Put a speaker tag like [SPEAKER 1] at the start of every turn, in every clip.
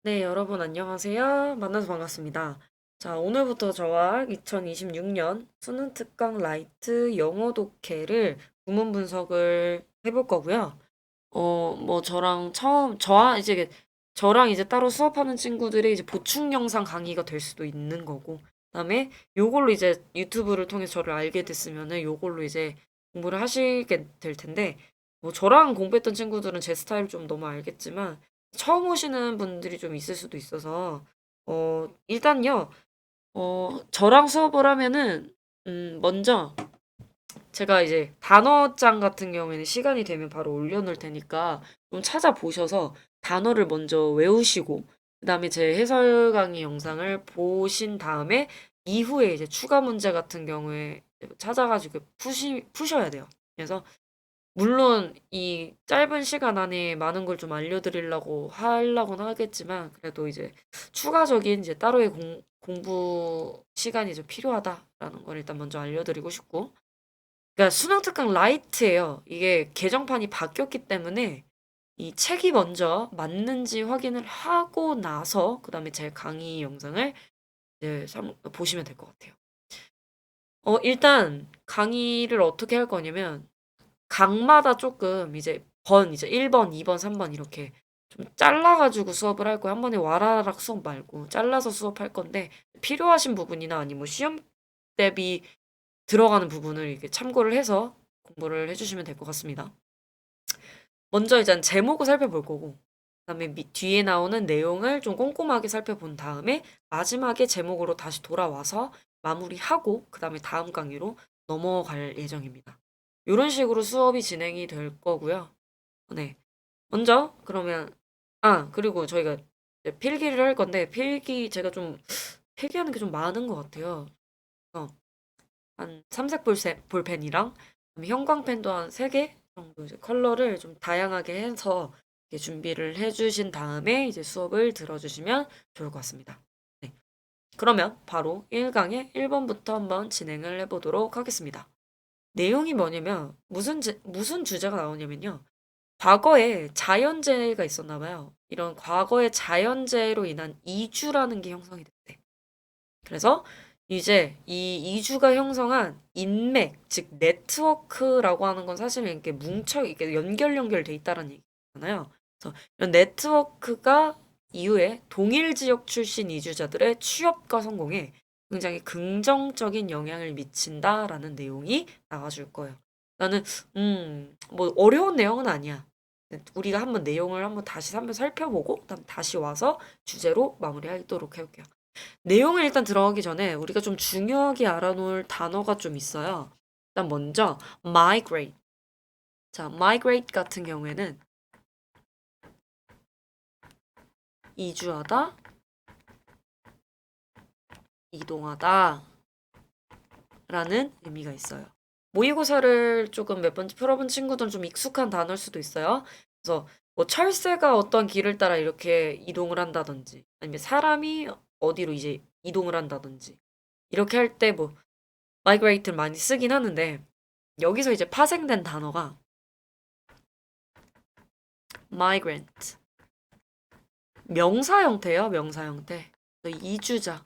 [SPEAKER 1] 네, 여러분 안녕하세요. 만나서 반갑습니다. 자, 오늘부터 저와 2026년 수능 특강 라이트 영어 독해를 구문 분석을 해볼 거고요. 저랑 이제 따로 수업하는 친구들이 이제 보충 영상 강의가 될 수도 있는 거고, 그다음에 요걸로 이제 유튜브를 통해서 저를 알게 됐으면은 요걸로 이제 공부를 하시게 될 텐데, 뭐 저랑 공부했던 친구들은 제 스타일 좀 너무 알겠지만, 처음 오시는 분들이 좀 있을 수도 있어서, 일단요, 저랑 수업을 하면은, 먼저 제가 이제 단어장 같은 경우에는 시간이 되면 바로 올려놓을 테니까 좀 찾아보셔서 단어를 먼저 외우시고, 그 다음에 제 해설 강의 영상을 보신 다음에 이후에 이제 추가 문제 같은 경우에 찾아가지고 푸셔야 돼요. 그래서 물론 이 짧은 시간 안에 많은 걸 좀 알려드리려고 하려고는 하겠지만 그래도 이제 추가적인 이제 따로의 공부 시간이 좀 필요하다라는 걸 일단 먼저 알려드리고 싶고, 그러니까 수능 특강 라이트예요. 이게 개정판이 바뀌었기 때문에 이 책이 먼저 맞는지 확인을 하고 나서 그다음에 제 강의 영상을 이제 보시면 될 것 같아요. 일단 강의를 어떻게 할 거냐면 강마다 조금 이제 1번, 2번, 3번 이렇게 좀 잘라가지고 수업을 할 거예요. 한 번에 와라락 수업 말고 잘라서 수업할 건데 필요하신 부분이나 아니면 시험 대비 들어가는 부분을 이렇게 참고를 해서 공부를 해주시면 될 것 같습니다. 먼저 일단 제목을 살펴볼 거고, 그다음에 뒤에 나오는 내용을 좀 꼼꼼하게 살펴본 다음에 마지막에 제목으로 다시 돌아와서 마무리하고 그다음에 다음 강의로 넘어갈 예정입니다. 이런 식으로 수업이 진행이 될 거고요. 네. 먼저 그러면 그리고 저희가 이제 필기를 할 건데 필기 제가 좀 필기하는 게 좀 많은 것 같아요. 어, 한 삼색 볼펜이랑 형광펜도 한 3개 정도 이제 컬러를 좀 다양하게 해서 이렇게 준비를 해주신 다음에 이제 수업을 들어주시면 좋을 것 같습니다. 네. 그러면 바로 1강의 1번부터 한번 진행을 해보도록 하겠습니다. 내용이 뭐냐면 무슨 주제가 나오냐면요. 과거에 자연재해가 있었나 봐요. 이런 과거의 자연재해로 인한 이주라는 게 형성이 됐대. 그래서 이제 이 이주가 형성한 인맥, 즉 네트워크라고 하는 건 사실 이렇게 이렇게 연결돼 있다는 얘기잖아요. 그래서 이런 네트워크가 이후에 동일 지역 출신 이주자들의 취업과 성공에 굉장히 긍정적인 영향을 미친다라는 내용이 나와줄 거예요. 나는 뭐 어려운 내용은 아니야. 우리가 한번 내용을 한번 다시 한번 살펴보고 그다음 다시 와서 주제로 마무리하도록 해볼게요. 내용을 일단 들어가기 전에 우리가 좀 중요하게 알아놓을 단어가 좀 있어요. 일단 먼저 migrate. 자, migrate 같은 경우에는 이주하다, 이동하다 라는 의미가 있어요. 모의고사를 조금 몇 번 풀어본 친구들은 좀 익숙한 단어일 수도 있어요. 그래서 뭐 철새가 어떤 길을 따라 이렇게 이동을 한다든지 아니면 사람이 어디로 이제 이동을 한다든지 이렇게 할 때 뭐 migrate를 많이 쓰긴 하는데 여기서 이제 파생된 단어가 migrant. 명사 형태예요, 명사 형태. 이주자.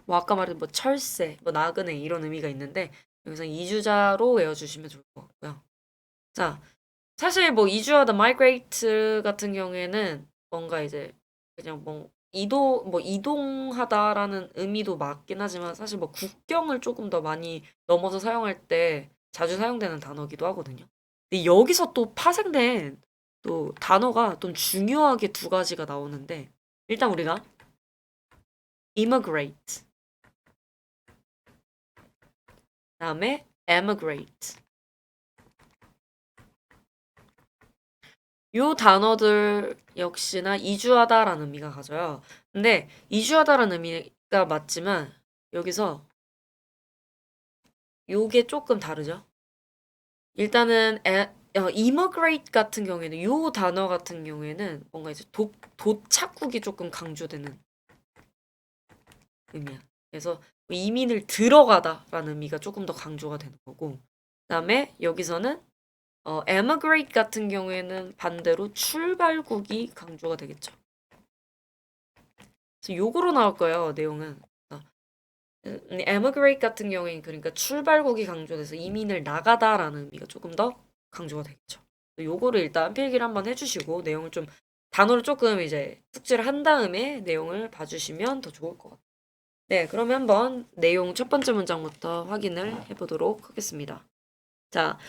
[SPEAKER 1] 뭐 아까 말한 뭐 철새, 뭐 나그네 이런 의미가 있는데 여기서 이주자로 외워주시면 좋을 것 같고요. 자, 사실 뭐 이주하다 migrate 같은 경우에는 뭔가 이제 그냥 뭐 이동하다라는 의미도 맞긴 하지만 사실 뭐 국경을 조금 더 많이 넘어서 사용할 때 자주 사용되는 단어기도 하거든요. 근데 여기서 또 파생된 또 단어가 좀 중요하게 두 가지가 나오는데 일단 우리가 immigrate, 그다음에 emigrate. 요 단어들 역시나 이주하다라는 의미가 가져요. 근데 이주하다라는 의미가 맞지만 여기서 요게 조금 다르죠. 일단은 immigrate 같은 경우에는 요 단어 같은 경우에는 뭔가 이제 도착국이 조금 강조되는 의미야. 그래서 이민을 들어가다라는 의미가 조금 더 강조가 되는 거고, 그다음에 여기서는 emigrate 같은 경우에는 반대로 출발국이 강조가 되겠죠. 그래서 요거로 나올 거예요, 내용은. emigrate 같은 경우에는 그러니까 출발국이 강조돼서 이민을 나가다라는 의미가 조금 더 강조가 되겠죠. 요거를 일단 필기를 한번 해주시고 내용을 좀 단어를 조금 이제 숙지를 한 다음에 내용을 봐주시면 더 좋을 것 같아요. 네, 그러면 한번 내용 첫 번째 문장부터 확인을 해보도록 하겠습니다. 자,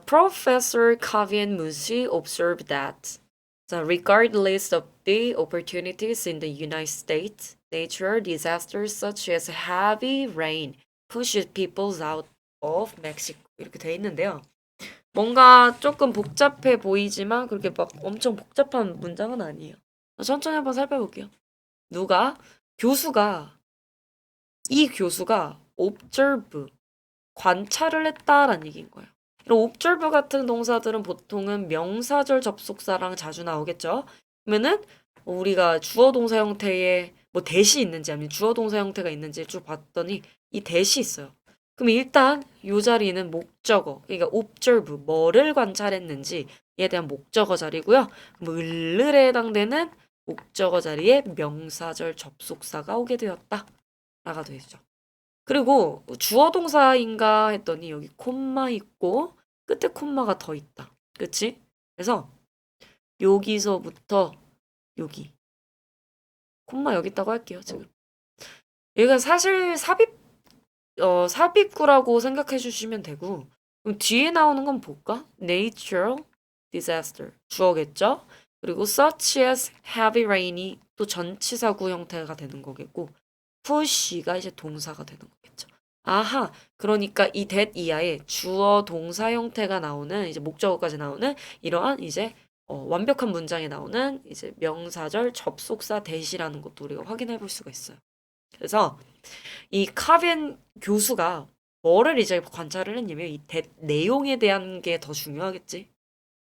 [SPEAKER 1] Professor Kavian Musi observed that regardless of the opportunities in the United States, natural disasters such as heavy rain pushes people out of Mexico. 이렇게 돼 있는데요. 뭔가 조금 복잡해 보이지만 그렇게 막 엄청 복잡한 문장은 아니에요. 천천히 한번 살펴볼게요. 이 교수가 observe, 관찰을 했다라는 얘기인 거예요. 이런 observe 같은 동사들은 보통은 명사절 접속사랑 자주 나오겠죠. 그러면은 우리가 주어 동사 형태의 뭐 대시 있는지 아니면 주어 동사 형태가 있는지 쭉 봤더니 이 대시 있어요. 그럼 일단 이 자리는 목적어, 그러니까 observe, 뭐를 관찰했는지에 대한 목적어 자리고요. 뭐 을을에 해당되는 목적어 자리에 명사절 접속사가 오게 되었다. 라가 되죠. 그리고 주어 동사인가 했더니 여기 콤마 있고 끝에 콤마가 더 있다. 그치? 그래서 여기서부터 여기 콤마 여기 있다고 할게요. 지금 여기가 사실 삽입구라고 생각해 주시면 되고 그럼 뒤에 나오는 건 볼까? Natural disaster 주어겠죠? 그리고 such as heavy rain이 또 전치사구 형태가 되는 거겠고 push가 이제 동사가 되는 거겠죠. 아하, 그러니까 이 that 이하에 주어 동사 형태가 나오는 이제 목적어까지 나오는 이러한 이제 완벽한 문장에 나오는 이제 명사절 접속사 대시라는 것도 우리가 확인해 볼 수가 있어요. 그래서 이 카벤 교수가 뭐를 이제 관찰을 했냐면 이 that 내용에 대한 게 더 중요하겠지.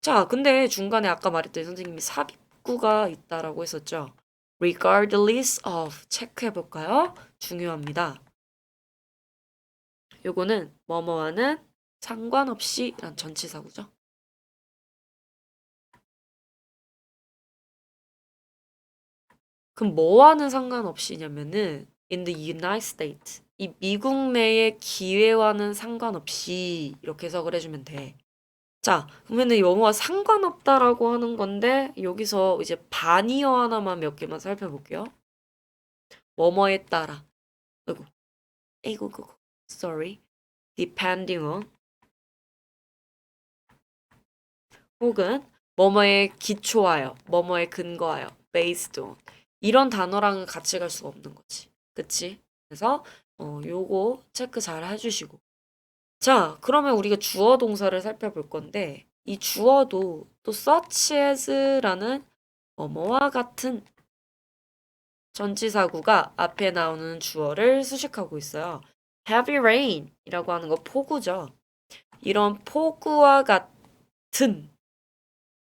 [SPEAKER 1] 자, 근데 중간에 아까 말했던 선생님이 삽입구가 있다라고 했었죠. regardless of 체크해 볼까요? 중요합니다. 요거는 뭐뭐와는 상관없이 란 전치사구죠. 그럼 뭐와는 상관없이냐면은 in the United States 이 미국 내의 기회와는 상관없이 이렇게 해석을 해주면 돼. 자, 그러면은 영어와 상관없다라고 하는 건데 여기서 이제 반이어 하나만 몇 개만 살펴볼게요. 뭐뭐에 따라. 아이고, sorry. depending on 혹은 뭐뭐에 기초하여, 뭐뭐에 근거하여, based on 이런 단어랑은 같이 갈 수가 없는 거지. 그치? 그래서 요거 체크 잘 해주시고 자, 그러면 우리가 주어 동사를 살펴볼 건데 이 주어도 또 such as라는 뭐뭐와 같은 전치사구가 앞에 나오는 주어를 수식하고 있어요. heavy rain 이라고 하는 거 폭우죠. 이런 폭우와 같은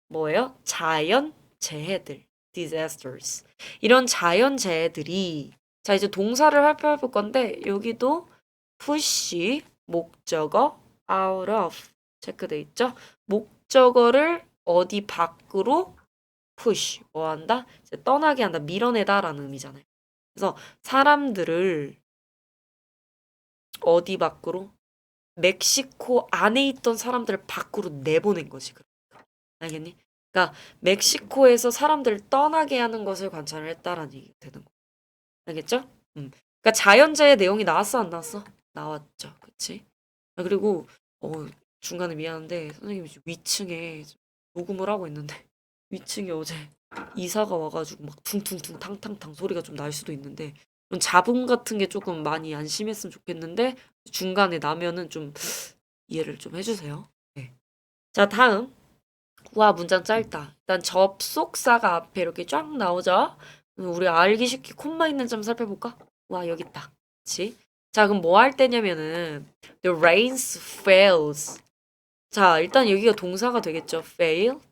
[SPEAKER 1] 뭐예요? 자연 재해들, disasters. 이런 자연 재해들이 자 이제 동사를 살펴볼 건데 여기도 push 목적어 out of 체크돼 있죠? 목적어를 어디 밖으로 push 뭐 한다? 이제 떠나게 한다, 밀어내다라는 의미잖아요. 그래서 사람들을 어디 밖으로? 멕시코 안에 있던 사람들을 밖으로 내보낸 거지. 알겠니? 그러니까 멕시코에서 사람들을 떠나게 하는 것을 관찰을 했다라는 얘기가 되는 거. 알겠죠? 그러니까 자연재해 내용이 나왔어 안 나왔어? 나왔죠. 그치? 그리고 중간에 미안한데 선생님이 위층에 녹음을 하고 있는데 위층에 어제 이사가 와가지고 막 퉁퉁퉁 탕탕탕 소리가 좀 날 수도 있는데 좀 잡음 같은 게 조금 많이 안 심했으면 좋겠는데 중간에 나면은 좀 이해를 좀 해주세요. 네. 자, 다음. 와, 문장 짧다. 일단 접속사가 앞에 이렇게 쫙 나오죠? 우리 알기 쉽게 콤마 있는 점 살펴볼까? 와, 여기 있다. 그치? 자, 그럼 뭐 할 때냐면은 the rains fails. 자, 일단 여기가 동사가 되겠죠. failed.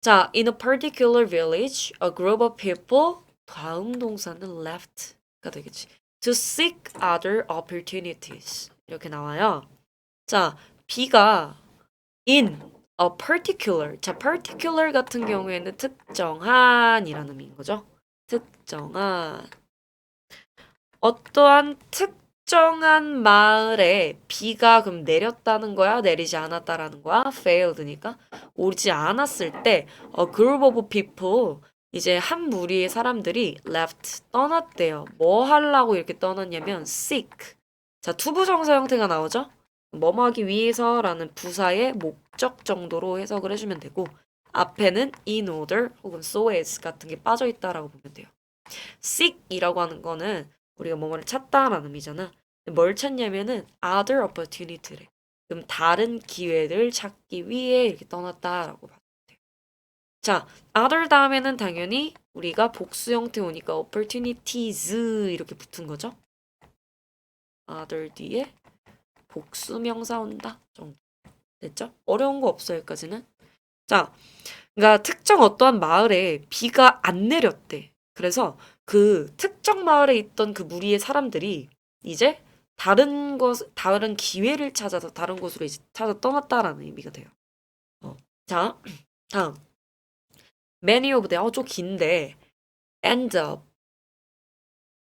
[SPEAKER 1] 자, in a particular village, a group of people 다음 동사는 left가 되겠지. to seek other opportunities. 이렇게 나와요. 자, B가 in a particular. 자, particular 같은 경우에는 특정한이라는 의미인 거죠. 특정한 어떠한 특정한 마을에 비가 그럼 내렸다는 거야? 내리지 않았다라는 거야? failed니까 오지 않았을 때 a group of people 이제 한 무리의 사람들이 left 떠났대요. 뭐 하려고 이렇게 떠났냐면 seek 자 투부정사 형태가 나오죠? 뭐뭐 하기 위해서라는 부사의 목적 정도로 해석을 해주면 되고 앞에는 in order 혹은 so as 같은 게 빠져 있다라고 보면 돼요. seek이라고 하는 거는 우리가 뭐뭐를 찾다라는 의미잖아. 뭘 찾냐면은 other opportunity래. 그럼 다른 기회를 찾기 위해 이렇게 떠났다라고 봐도 돼요. 자, other 다음에는 당연히 우리가 복수 형태 오니까 opportunities 이렇게 붙은 거죠. other 뒤에 복수 명사 온다 정도. 됐죠? 어려운 거 없어 여기까지는. 자, 그러니까 특정 어떠한 마을에 비가 안 내렸대. 그래서 그 특정 마을에 있던 그 무리의 사람들이 이제 다른 기회를 찾아서 다른 곳으로 이제 찾아 떠났다라는 의미가 돼요. 자, 다음. Many of them, 좀 긴데, end up.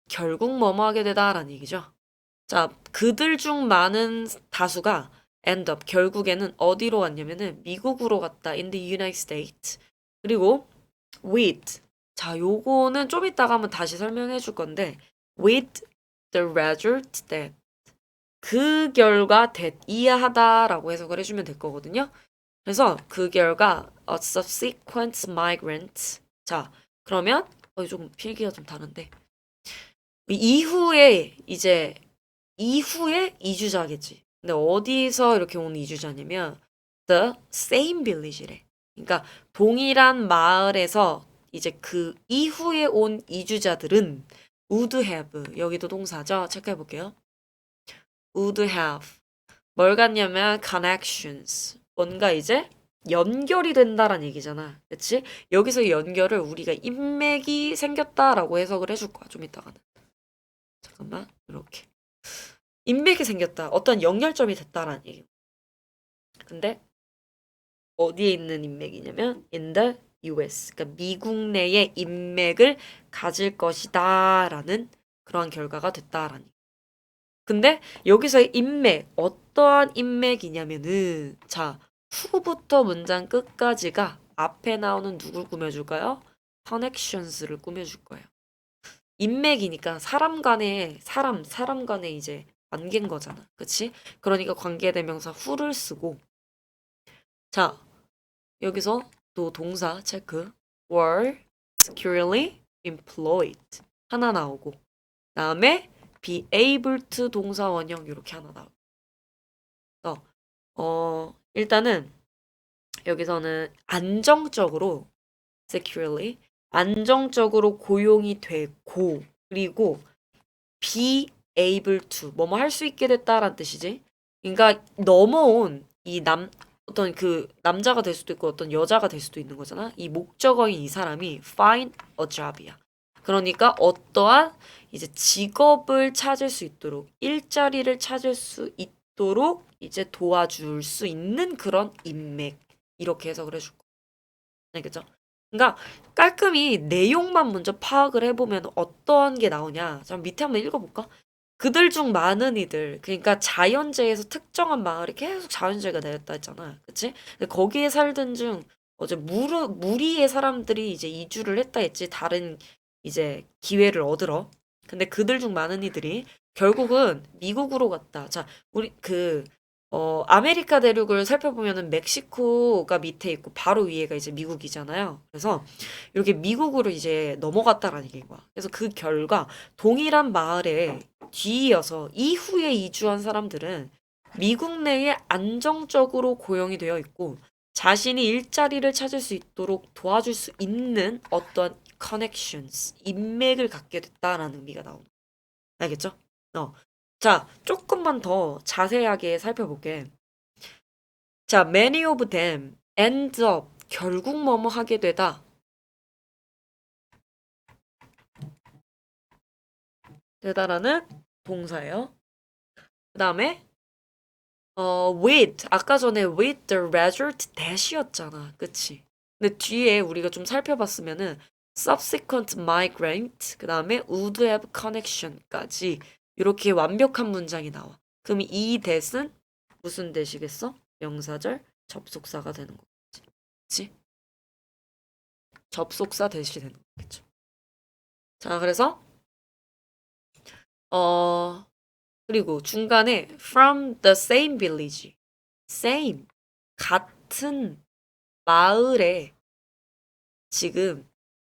[SPEAKER 1] 결국 뭐뭐 하게 되다라는 얘기죠. 자, 그들 중 많은 다수가 end up, 결국에는 어디로 갔냐면은 미국으로 갔다. in the United States. 그리고 with. 자, 요거는 좀 이따가 한번 다시 설명해 줄 건데, with the result that. 그 결과 that 이해하다라고 해석을 해주면 될 거거든요. 그래서 그 결과 a subsequent migrant. 자, 그러면 조금 필기가 좀 다른데 이후에 이주자겠지. 근데 어디서 이렇게 온 이주자냐면 the same village래. 그러니까 동일한 마을에서 이제 그 이후에 온 이주자들은 would have 여기도 동사죠. 체크해 볼게요. would have 뭘 같냐면 connections 뭔가 이제 연결이 된다라는 얘기잖아. 그치? 여기서 연결을 우리가 인맥이 생겼다라고 해석을 해줄 거야. 좀 이따가는. 잠깐만. 이렇게. 인맥이 생겼다. 어떤 연결점이 됐다라는 얘기. 근데 어디에 있는 인맥이냐면 in the US. 그러니까 미국 내의 인맥을 가질 것이다라는 그러한 결과가 됐다라는 얘기. 근데 여기서의 인맥, 어떠한 인맥이냐면은 자, 후부터 문장 끝까지가 앞에 나오는 누굴 꾸며줄까요? connections를 꾸며줄 거예요. 인맥이니까 사람 간의 이제 관계인 거잖아. 그치? 그러니까 관계대명사 who를 쓰고 자, 여기서 또 동사 체크 were securely employed 하나 나오고 다음에 be able to 동사 원형 이렇게 하나 나오고 일단은 여기서는 안정적으로 securely 안정적으로 고용이 되고 그리고 be able to 뭐뭐 할 수 있게 됐다라는 뜻이지. 그러니까 넘어온 어떤 그 남자가 될 수도 있고 어떤 여자가 될 수도 있는 거잖아. 이 목적어인 이 사람이 find a job이야. 그러니까 어떠한 이제 직업을 찾을 수 있도록 일자리를 찾을 수 있도록 이제 도와줄 수 있는 그런 인맥 이렇게 해석을 해줄 거야. 알겠죠? 그러니까 깔끔히 내용만 먼저 파악을 해보면 어떠한 게 나오냐. 자, 밑에 한번 읽어볼까? 그들 중 많은 이들, 그러니까 자연재해에서 특정한 마을에 계속 자연재해가 내렸다 했잖아. 그치? 근데 거기에 살던 중 어제 무리의 사람들이 이제 이주를 했다 했지. 다른 이제 기회를 얻으러. 근데 그들 중 많은 이들이 결국은 미국으로 갔다. 자, 우리 아메리카 대륙을 살펴보면은 멕시코가 밑에 있고 바로 위에가 이제 미국이잖아요. 그래서 이렇게 미국으로 이제 넘어갔다라는 얘기인 거야. 그래서 그 결과 동일한 마을에 뒤이어서 이후에 이주한 사람들은 미국 내에 안정적으로 고용이 되어 있고 자신이 일자리를 찾을 수 있도록 도와줄 수 있는 어떤 connections, 인맥을 갖게 됐다라는 의미가 나오는 거야. 알겠죠? 자, 조금만 더 자세하게 살펴볼게. 자, many of them end up 결국 뭐뭐 하게 되다. 되다라는 동사예요. 그 다음에 with 아까 전에 with the result that이었잖아. 그치? 근데 뒤에 우리가 좀 살펴봤으면은 subsequent migrant, 그 다음에 would have connection까지 이렇게 완벽한 문장이 나와. 그럼 이 that은 무슨 that이겠어? 명사절 접속사가 되는 거겠지. 그치? 접속사 that이 되는 거겠죠. 자, 그래서 그리고 중간에 from the same village, same, 같은 마을에 지금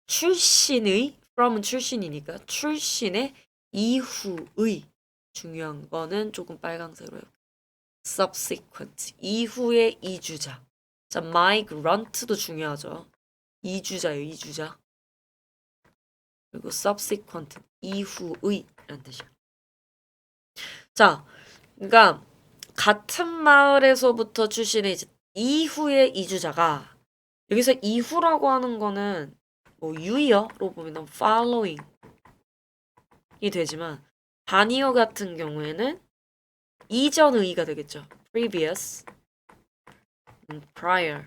[SPEAKER 1] 출신의, from은 출신이니까 출신의 이후의, 중요한 거는 조금 빨강색으로 해요. subsequent, 이후의 이주자. 자, migrant도 중요하죠. 이주자예요, 이주자. 그리고 subsequent, 이후의 라는 뜻이야. 자, 그러니까 같은 마을에서부터 출신의 이제 이후의 이주자가, 여기서 이후라고 하는 거는 뭐 유이어로 보면 following이 되지만 반이어 같은 경우에는 이전의가 되겠죠. previous, prior.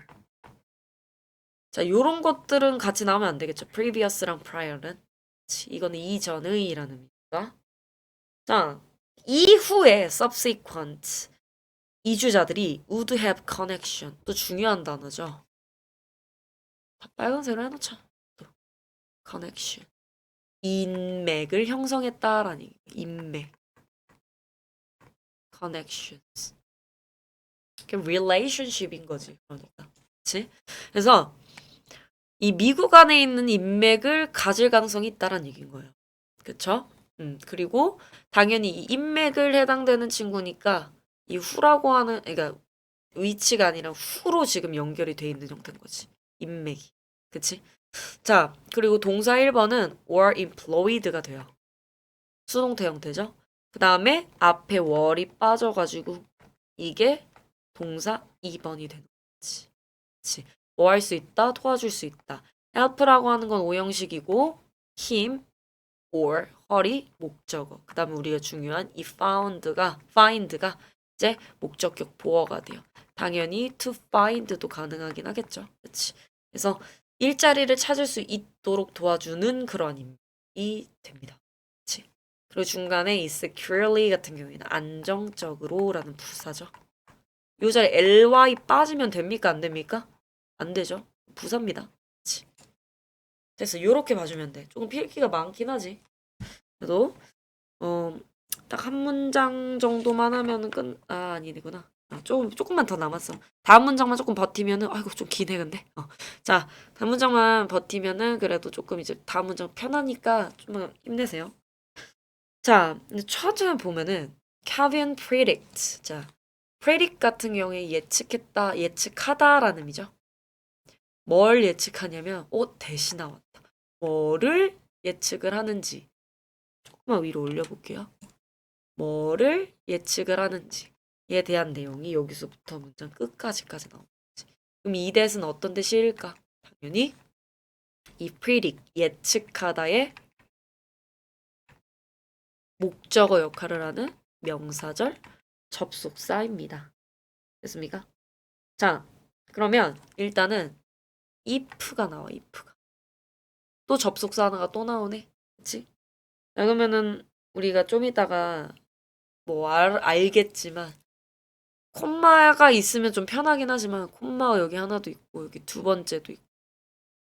[SPEAKER 1] 자, 요런 것들은 같이 나오면 안 되겠죠. previously prior는. 이거는 이전의라는 의미니까. 자, 이후에 subsequent 이주자들이 would have connection. 또 중요한 단어죠. 다 빨간색으로 해놓자. 또 connection. 인맥을 형성했다라는 얘기. 인맥. connections. relationship인 거지. 그러니까. 그치? 그래서 이 미국 안에 있는 인맥을 가질 가능성이 있다라는 얘기인 거예요. 그쵸? 그리고 당연히 이 인맥을 해당되는 친구니까 이 후라고 하는, 그러니까 위치가 아니라 후로 지금 연결이 돼 있는 형태인 거지. 인맥이. 그치? 자, 그리고 동사 1번은 were employed가 돼요. 수동태 형태죠. 그 다음에 앞에 were이 빠져가지고 이게 동사 2번이 되는 거지. 그치? 뭐 할 수 있다? 도와줄 수 있다. help라고 하는 건 오형식이고 him, or, her이 목적어. 그 다음에 우리가 중요한 이 find가 이제 목적격 보어가 돼요. 당연히 to find도 가능하긴 하겠죠. 그치? 그래서 일자리를 찾을 수 있도록 도와주는 그런 힘이 됩니다. 그치? 그리고 중간에 이 securely 같은 경우에는 안정적으로 라는 부사죠. 요 자리 ly 빠지면 됩니까? 안 됩니까? 안 되죠. 부사입니다. 그치? 됐어. 요렇게 봐주면 돼. 조금 필기가 많긴 하지. 그래도 딱 한 문장 정도만 하면은 아니구나. 조금만 더 남았어. 다음 문장만 조금 버티면은, 아이고, 좀 기네, 근데. 자, 다음 문장만 버티면은, 그래도 조금 이제 다음 문장 편하니까 좀만 힘내세요. 자, 이제 차트 보면은, Kevin predict. 자, predict 같은 경우에 예측했다, 예측하다라는 의미죠. 뭘 예측하냐면, 대시 나왔다. 뭐를 예측을 하는지. 조금만 위로 올려볼게요. 뭐를 예측을 하는지에 대한 내용이 여기서부터 문장 끝까지까지 나오는 거지. 그럼 이 that은 어떤 that일까? 당연히 이 predict, 예측하다의 목적어 역할을 하는 명사절 접속사입니다. 됐습니까? 자, 그러면 일단은 if가 나와, if가. 또 접속사 하나가 또 나오네. 그치? 자, 그러면은 우리가 좀 이따가 뭐 알겠지만 콤마가 있으면 좀 편하긴 하지만 콤마가 여기 하나도 있고 여기 두 번째도 있고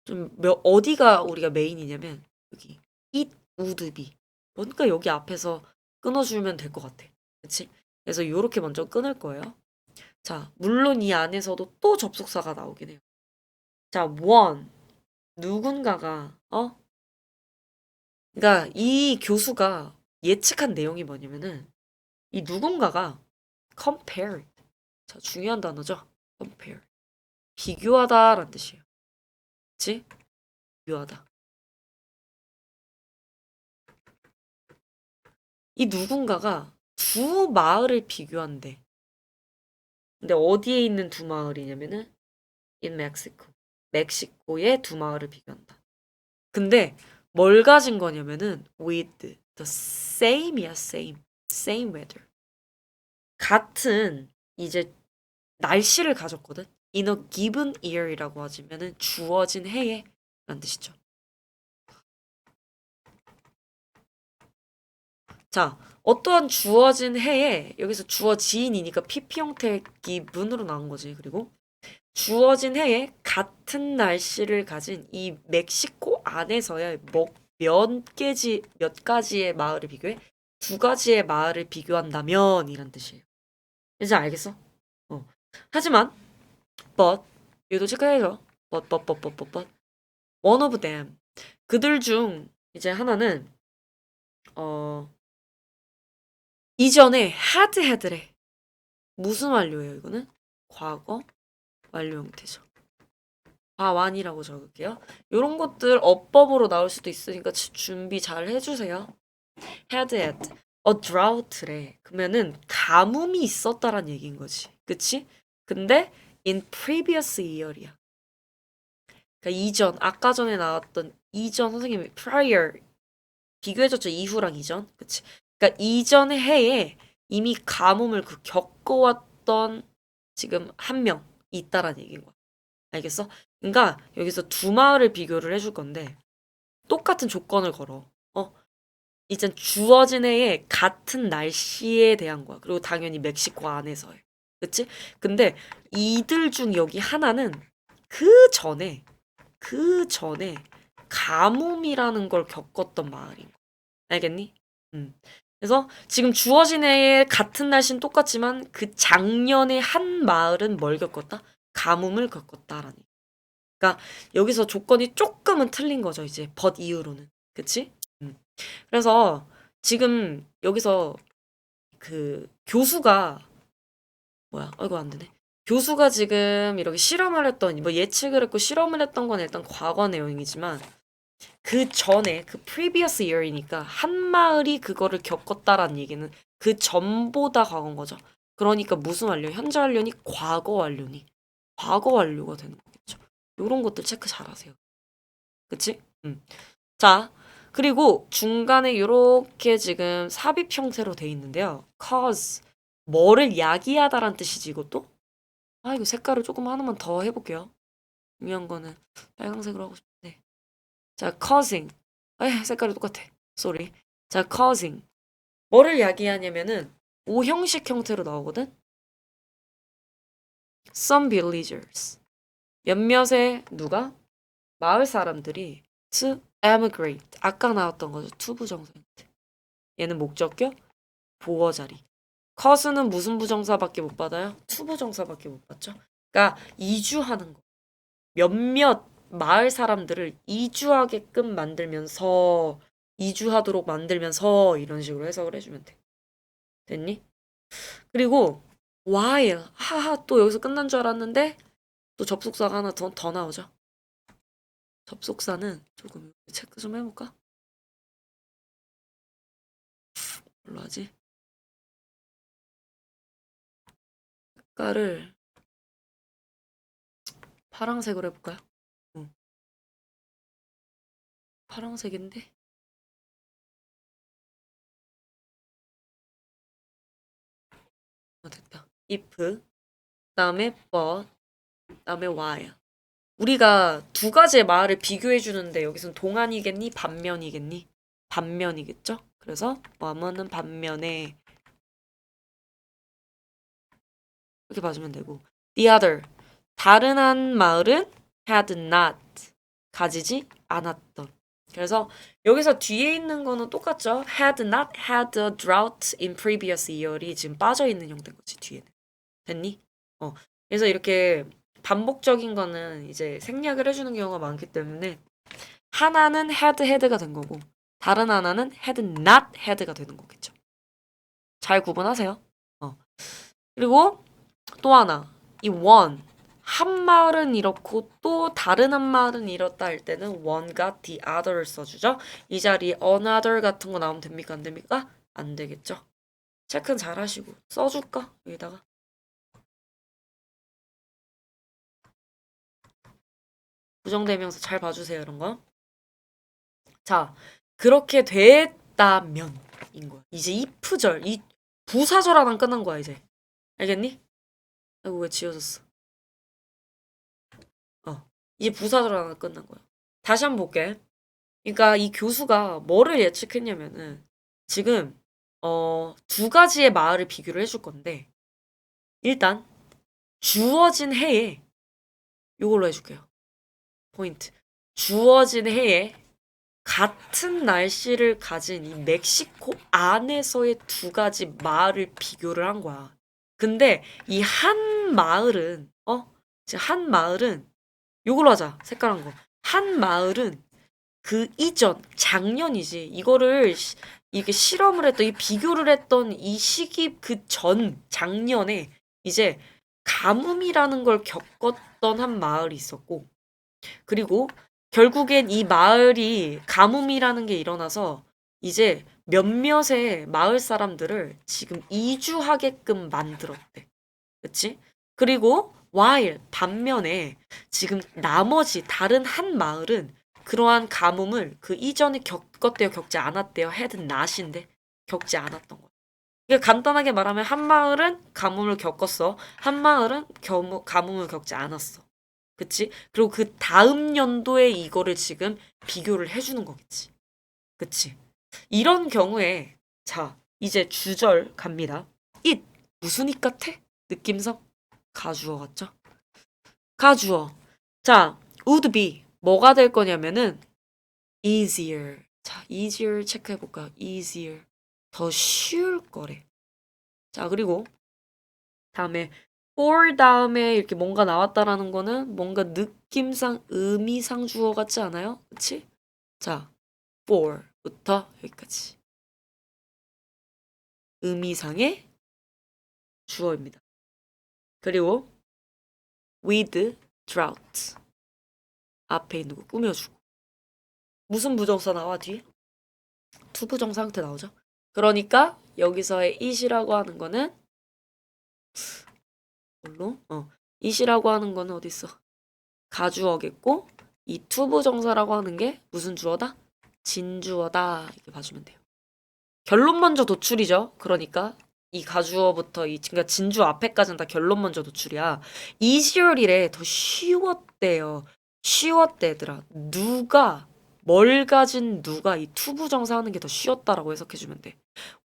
[SPEAKER 1] 좀 어디가 우리가 메인이냐면 여기 it would be 뭔가 여기 앞에서 끊어주면 될 것 같아. 그치? 그래서 요렇게 먼저 끊을 거예요. 자, 물론 이 안에서도 또 접속사가 나오긴 해요. 자, one 누군가가 그러니까 이 교수가 예측한 내용이 뭐냐면은 이 누군가가 compared. 자, 중요한 단어죠. compare. 비교하다라는 뜻이에요. 그치? 비교하다. 이 누군가가 두 마을을 비교한대. 근데 어디에 있는 두 마을이냐면은 in Mexico. 멕시코의 두 마을을 비교한다. 근데 뭘 가진 거냐면은 with the same이야, same. same weather. 같은 이제 날씨를 가졌거든. in a given year이라고 하지면은 주어진 해에 라는 뜻이죠. 자, 어떠한 주어진 해에 여기서 주어진이니까 PP 형태의 문으로 나온 거지. 그리고 주어진 해에 같은 날씨를 가진 이 멕시코 안에서의 몇 가지의 마을을 비교해? 두 가지의 마을을 비교한다면 이란 뜻이에요. 이제 알겠어? 어. 하지만 but 얘도 체크해줘. but one of them 그들 중 이제 하나는 어 이전에 had래. 무슨 완료예요 이거는? 과거 완료 형태죠. 과완이라고 적을게요. 요런 것들 어법으로 나올 수도 있으니까 준비 잘 해주세요. had a drought래. 그러면은 가뭄이 있었다란 얘기인 거지. 그치? 근데 in previous year이야. 그러니까 이전, 아까 전에 나왔던 이전 선생님이 prior 비교해줬죠. 이후랑 이전. 그치? 그러니까 이전의 해에 이미 가뭄을 겪어왔던 지금 한 명 있다란 얘기인 거야. 알겠어? 그러니까 여기서 두 마을을 비교를 해줄 건데 똑같은 조건을 걸어. 이젠 주어진 해에 같은 날씨에 대한 거야. 그리고 당연히 멕시코 안에서의. 그치? 근데 이들 중 여기 하나는 그 전에 가뭄이라는 걸 겪었던 마을인 거야. 알겠니? 그래서 지금 주어진 해에 같은 날씨는 똑같지만 그 작년에 한 마을은 뭘 겪었다? 가뭄을 겪었다라는. 그러니까 여기서 조건이 조금은 틀린 거죠. 이제 but 이후로는. 그치? 그래서 지금 여기서 그 교수가 뭐야? 이거 안 되네. 교수가 지금 이렇게 실험을 했던 뭐 예측을 했고 실험을 했던 건 일단 과거 내용이지만 그 전에 그 previous year이니까 한 마을이 그거를 겪었다라는 얘기는 그 전보다 과거인 거죠. 그러니까 무슨 완료? 현재 완료니 과거 완료니 과거 완료가 되는 거겠죠. 요런 것들 체크 잘 하세요. 그치? 자, 그리고 중간에 이렇게 지금 삽입 형태로 돼 있는데요. cause 뭐를 야기하다란 뜻이지 이것도? 아 이거 색깔을 조금 하나만 더 해볼게요. 중요한 거는 빨강색으로 하고 싶은데. 자, causing. 색깔이 똑같아. sorry. 자, causing. 뭐를 야기하냐면은 오형식 형태로 나오거든. Some villagers. 몇몇의 누가? 마을 사람들이 to emigrate. 아까 나왔던 거죠. 투부정사 형태. 얘는 목적격, 보어자리. cause는 무슨 부정사밖에 못 받아요? 투부정사밖에 못 받죠. 그러니까 이주하는 거. 몇몇 마을 사람들을 이주하게끔 만들면서 이주하도록 만들면서 이런 식으로 해석을 해주면 돼. 됐니? 그리고 while 하하 또 여기서 끝난 줄 알았는데 또 접속사가 하나 더 나오죠. 접속사는 조금 체크 좀 해볼까? 뭘로 하지? 색깔을 파랑색으로 해볼까요? 파랑색인데 됐다. if 그다음에 but 그다음에 while 우리가 두 가지의 말을 비교해 주는데 여기선 동안이겠니? 반면이겠니? 반면이겠죠? 그래서 뭐하면은 반면에 이렇게 봐주면 되고 the other 다른 한 마을은 had not 가지지 않았던 그래서 여기서 뒤에 있는 거는 똑같죠? had not had a drought in previous year이 지금 빠져있는 형태인 거지 뒤에는 됐니? 그래서 이렇게 반복적인 거는 이제 생략을 해주는 경우가 많기 때문에 하나는 had가 된 거고 다른 하나는 had not had가 되는 거겠죠. 잘 구분하세요. 그리고 또 하나 이 one 한 마을은 이렇고 또 다른 한 마을은 이렇다 할 때는 one과 the other를 써주죠. 이 자리에 another 같은 거 나오면 됩니까? 안 됩니까? 안 되겠죠. 체크는 잘 하시고 써줄까? 여기다가 부정대명사 잘 봐주세요. 이런 거. 자, 그렇게 됐다면인 거야. 이제 if절, 이 부사절 하나 끝난 거야 이제. 알겠니? 아이고 왜 지워졌어? 이제 부사절 하나 끝난 거야. 다시 한번 볼게. 그러니까 이 교수가 뭐를 예측했냐면은 지금 두 가지의 마을을 비교를 해줄 건데, 일단, 주어진 해에, 요걸로 해줄게요. 포인트. 주어진 해에 같은 날씨를 가진 이 멕시코 안에서의 두 가지 마을을 비교를 한 거야. 근데 이 한 마을은, 지금 한 마을은, 요걸로 하자. 색깔한 거. 한 마을은 그 이전, 작년이지. 이거를 이게 실험을 했던, 이 비교를 했던 이 시기 그 전, 작년에 이제 가뭄이라는 걸 겪었던 한 마을이 있었고, 그리고 결국엔 이 마을이 가뭄이라는 게 일어나서 이제 몇몇의 마을 사람들을 지금 이주하게끔 만들었대. 그치? 그리고 while 반면에 지금 나머지 다른 한 마을은 그러한 가뭄을 그 이전에 겪었대요, 겪지 않았대요. had not인데 겪지 않았던 거야. 이게 간단하게 말하면 한 마을은 가뭄을 겪었어. 한 마을은 가뭄을 겪지 않았어. 그치? 그리고 그 다음 연도에 이거를 지금 비교를 해주는 거겠지. 그치? 이런 경우에 자, 이제 주절 갑니다. it 무슨 it 같아? 느낌상 가주어 같죠? 가주어. 자, would be 뭐가 될 거냐면은 easier. 자, easier 체크해 볼까요? easier. 더 쉬울 거래. 자, 그리고 다음에 for 다음에 이렇게 뭔가 나왔다라는 거는 뭔가 느낌상 의미상 주어 같지 않아요? 그치? 자, for부터 여기까지. 의미상의 주어입니다. 그리고 with drought. 앞에 있는 거 꾸며주고. 무슨 부정사 나와 뒤에? 투부정사 형태 나오죠? 그러니까 여기서의 it이라고 하는 거는 뭘로? it이라고 하는 거는 어디 있어? 가주어겠고 이 투부정사라고 하는 게 무슨 주어다? 진주어다. 이렇게 봐주면 돼요. 결론 먼저 도출이죠. 그러니까 이 가주어부터 그러니까 진주 앞에까지는 다 결론 먼저 도출이야. easier이래. 더 쉬웠대요. 쉬웠대 얘들아. 뭘 가진 누가 이 투부정사 하는 게 더 쉬웠다라고 해석해주면 돼.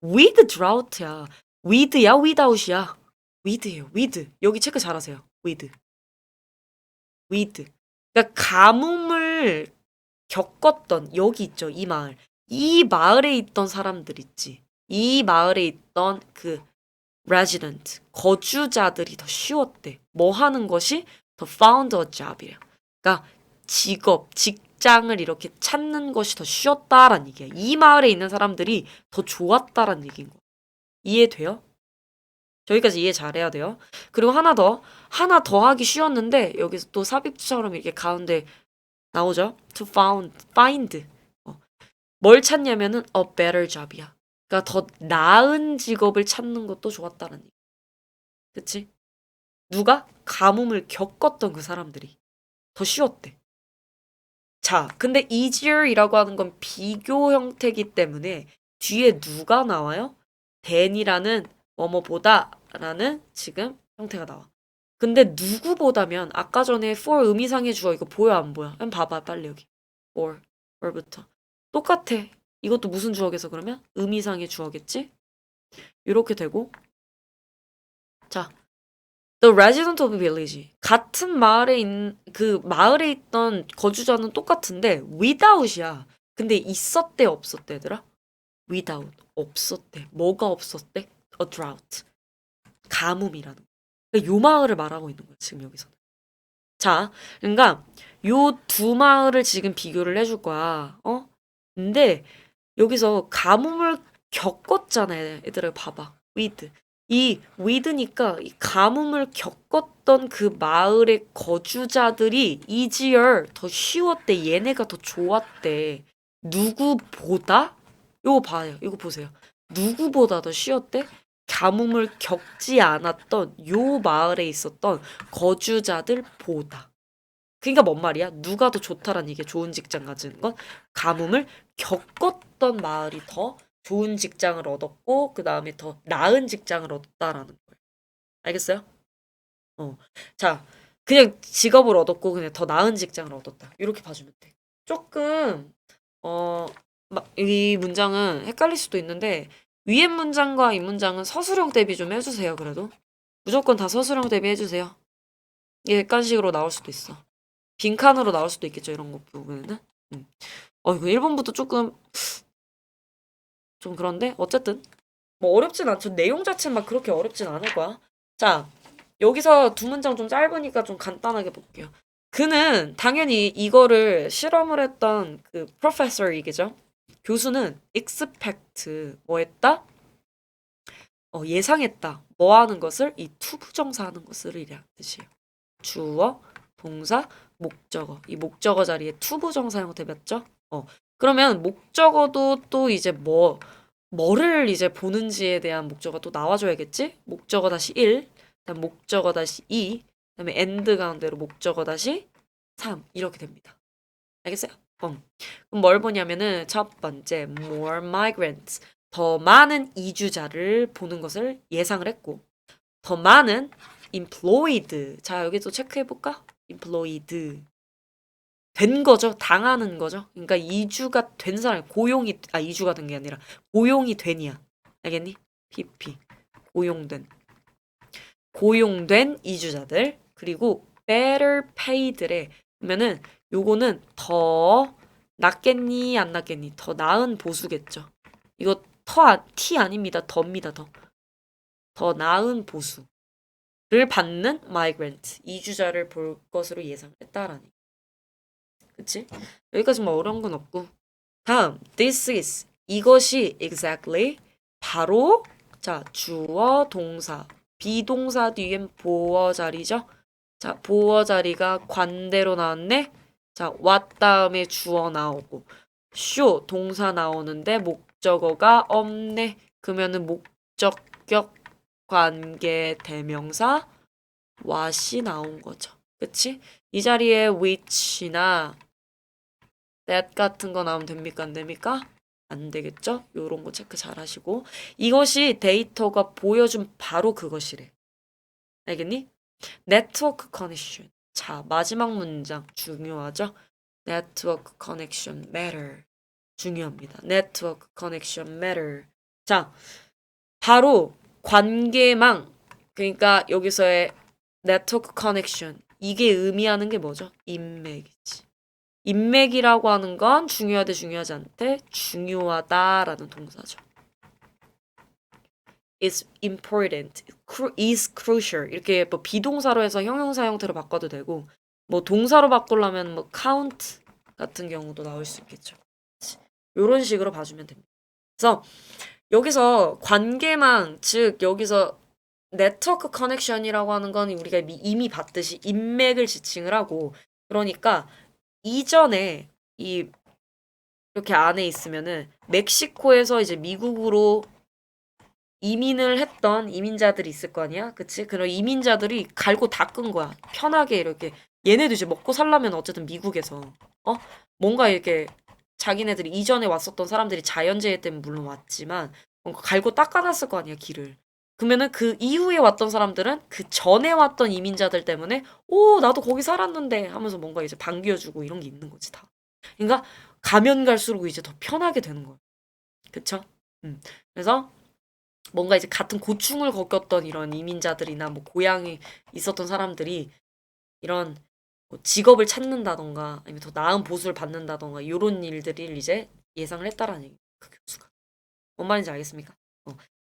[SPEAKER 1] with drought야. with야 without이야. with예요. with. 여기 체크 잘하세요. with. 그러니까 가뭄을 겪었던 여기 있죠. 이 마을. 이 마을에 있던 사람들 있지. 이 마을에 있던 그 resident 거주자들이 더 쉬웠대. 뭐 하는 것이 더 found a job이야. 그러니까 직장을 이렇게 찾는 것이 더 쉬웠다라는 얘기야. 이 마을에 있는 사람들이 더 좋았다라는 얘기인 거야. 이해돼요? 저기까지 이해 잘해야 돼요. 그리고 하나 더 하기 쉬웠는데 여기서 또 삽입처럼 이렇게 가운데 나오죠? to find. 뭘 찾냐면은 a better job이야. 그러니까 더 나은 직업을 찾는 것도 좋았다는 얘기. 그치? 누가? 가뭄을 겪었던 그 사람들이 더 쉬웠대. 자, 근데 easier이라고 하는 건 비교 형태이기 때문에 뒤에 누가 나와요? than이라는 뭐뭐보다라는 지금 형태가 나와. 근데 누구보다면 아까 전에 for 의미상의 주어 이거 보여 안 보여? 한번 봐봐 빨리 여기. for부터. 똑같아. 이것도 무슨 주어겠어 그러면? 의미상의 주어겠지? 이렇게 되고 자 The resident of village 같은 그 마을에 있던 거주자는 똑같은데 without이야. 근데 있었대 없었대 얘들아? without 없었대. 뭐가 없었대? A drought 가뭄이라는 거. 그러니까 요 마을을 말하고 있는 거야 지금 여기서는. 자 그러니까 요 두 마을을 지금 비교를 해줄 거야. 근데 여기서 가뭄을 겪었잖아 얘들아 봐봐. 이 with니까 이 가뭄을 겪었던 그 마을의 거주자들이 easier 더 쉬웠대. 얘네가 더 좋았대. 누구보다? 요거 봐요. 이거 보세요. 누구보다 더 쉬웠대? 가뭄을 겪지 않았던 요 마을에 있었던 거주자들보다. 그러니까 뭔 말이야? 누가 더 좋다라는 얘기야. 좋은 직장 가지는 건 가뭄을 겪었던 마을이 더 좋은 직장을 얻었고 그 다음에 더 나은 직장을 얻었다라는 거예요. 알겠어요? 자, 그냥 직업을 얻었고 그냥 더 나은 직장을 얻었다. 이렇게 봐주면 돼. 조금 이 문장은 헷갈릴 수도 있는데 위에 문장과 이 문장은 서술형 대비 좀 해주세요. 그래도 무조건 다 서술형 대비 해주세요. 이게 객관식으로 나올 수도 있어. 빈칸으로 나올 수도 있겠죠. 이런 거 부분에는. 이거 1번부터 조금 좀 그런데 어쨌든 뭐 어렵진 않죠. 내용 자체는 막 그렇게 어렵진 않을 거야. 자, 여기서 두 문장 좀 짧으니까 좀 간단하게 볼게요. 그는 당연히 이거를 실험을 했던 그 프로페서이겠죠. 교수는 expect 뭐 했다? 예상했다. 뭐 하는 것을 이 투부정사 하는 것을 이란 뜻이에요. 주어, 동사, 목적어. 이 목적어 자리에 투부정사 형태 맞죠? 그러면 목적어도 또 이제 뭐를 이제 보는지에 대한 목적어 또 나와줘야겠지? 목적어 다시 1, 그다음 목적어 다시 2, 그다음에 and 가운데로 목적어 다시 3 이렇게 됩니다. 알겠어요? 그럼 뭘 보냐면은 첫 번째 more migrants 더 많은 이주자를 보는 것을 예상을 했고 더 많은 employed 자 여기 또 체크해 볼까? employed 된 거죠. 당하는 거죠. 그러니까 이주가 된 사람 이주가 된 게 아니라 고용이 된이야. 알겠니? PP 고용된 이주자들 그리고 better paid래 그러면은 요거는 더 낫겠니 안 낫겠니 더 나은 보수겠죠. 이거 T 아닙니다. 더입니다. 더 나은 보수를 받는 migrant 이주자를 볼 것으로 예상했다라는 그치? 여기까지 뭐 어려운 건 없고 다음 this is 이것이 exactly 바로 자 주어 동사 비동사 뒤엔 보어 자리죠. 자 보어 자리가 관대로 나왔네. 자 what 다음에 주어 나오고 show 동사 나오는데 목적어가 없네. 그러면은 목적격 관계 대명사 what이 나온 거죠. 그치? 이 자리에 which나 that 같은 거 나오면 됩니까? 안 됩니까? 안 되겠죠? 요런 거 체크 잘 하시고. 이것이 데이터가 보여준 바로 그것이래. 알겠니? 네트워크 커넥션. 자, 마지막 문장 중요하죠? 네트워크 커넥션 matter. 중요합니다. 네트워크 커넥션 matter. 자, 바로 관계망. 그러니까 여기서의 네트워크 커넥션. 이게 의미하는 게 뭐죠? 인맥이지. 인맥이라고 하는 건 중요하대 중요하지 않대 중요하다라는 동사죠. is important, is crucial 이렇게 뭐 비동사로 해서 형용사 형태로 바꿔도 되고 뭐 동사로 바꾸려면 뭐 count 같은 경우도 나올 수 있겠죠. 이런 식으로 봐주면 됩니다. 그래서 여기서 관계망 즉 여기서 네트워크 커넥션이라고 하는 건 우리가 이미 봤듯이 인맥을 지칭을 하고 그러니까 이전에 이렇게 안에 있으면은 멕시코에서 이제 미국으로 이민을 했던 이민자들이 있을 거 아니야? 그치? 그런 이민자들이 갈고 닦은 거야. 편하게 이렇게. 얘네도 이제 먹고 살려면 어쨌든 미국에서. 뭔가 이렇게 자기네들이 이전에 왔었던 사람들이 자연재해 때문에 물론 왔지만 뭔가 갈고 닦아놨을 거 아니야, 길을. 그러면은 그 이후에 왔던 사람들은 그 전에 왔던 이민자들 때문에 오, 나도 거기 살았는데 하면서 뭔가 이제 반겨주고 이런 게 있는 거지, 다. 그러니까 가면 갈수록 이제 더 편하게 되는 거야. 그쵸? 그래서 뭔가 이제 같은 고충을 겪었던 이런 이민자들이나 뭐 고향에 있었던 사람들이 이런 뭐 직업을 찾는다던가 아니면 더 나은 보수를 받는다던가 이런 일들을 이제 예상을 했다라는 얘기. 그 교수가. 뭔 말인지 알겠습니까?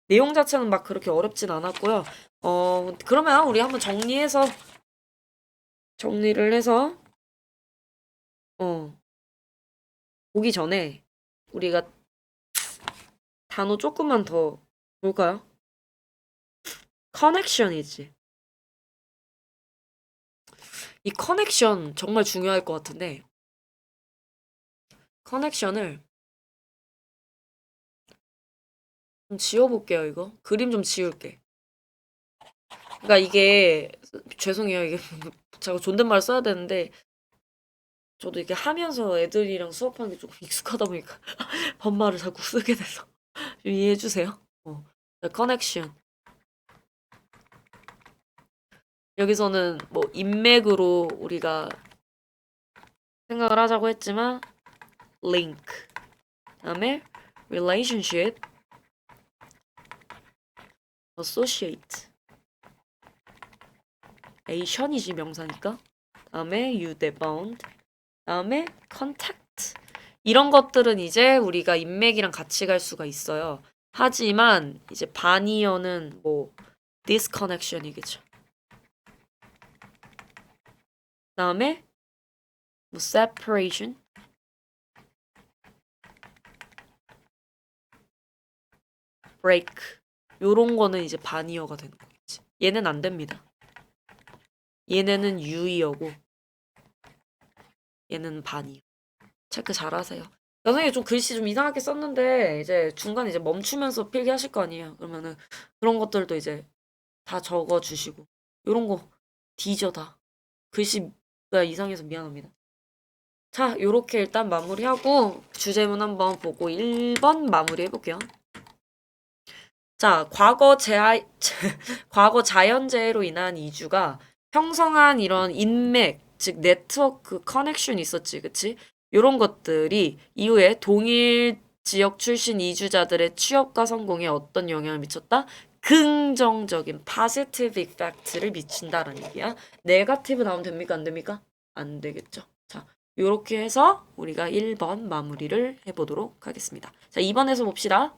[SPEAKER 1] 내용 자체는 막 그렇게 어렵진 않았고요. 그러면 우리 한번 정리를 해서 보기 전에 우리가 단어 조금만 더 볼까요? 커넥션이지. 이 커넥션 정말 중요할 것 같은데 커넥션을 좀 지워볼게요, 이거. 그림 좀 지울게. 그러니까 이게 죄송해요. 이게 자꾸 존댓말 써야 되는데 저도 이렇게 하면서 애들이랑 수업하는 게 조금 익숙하다 보니까 반말을 자꾸 쓰게 돼서 좀 이해해 주세요. 커넥션. 여기서는 뭐 인맥으로 우리가 생각을 하자고 했지만 link. 그다음에 relationship. associate. ation이지 명사니까. 다음에 유대바운드. 다음에 contact. 이런 것들은 이제 우리가 인맥이랑 같이 갈 수가 있어요. 하지만 이제 반이어는 뭐 disconnection이겠죠. 다음에 뭐 separation. break. 요런 거는 이제 반이어가 되는 거겠지. 얘는 안 됩니다. 얘네는 유이어고 얘는 반이요. 체크 잘하세요. 선생님 좀 글씨 좀 이상하게 썼는데 이제 중간에 이제 멈추면서 필기하실 거 아니에요. 그러면은 그런 것들도 이제 다 적어 주시고 요런 거 뒤져 다. 글씨가 이상해서 미안합니다. 자, 요렇게 일단 마무리하고 주제문 한번 보고 1번 마무리 해볼게요. 자, 과거 자연재해로 인한 이주가 형성한 이런 인맥, 즉 네트워크 커넥션이 있었지, 그치? 요런 것들이 이후에 동일 지역 출신 이주자들의 취업과 성공에 어떤 영향을 미쳤다? 긍정적인 positive effect를 미친다라는 얘기야. 네거티브 나오면 됩니까? 안 됩니까? 안 되겠죠. 자, 요렇게 해서 우리가 1번 마무리를 해보도록 하겠습니다. 자, 2번에서 봅시다.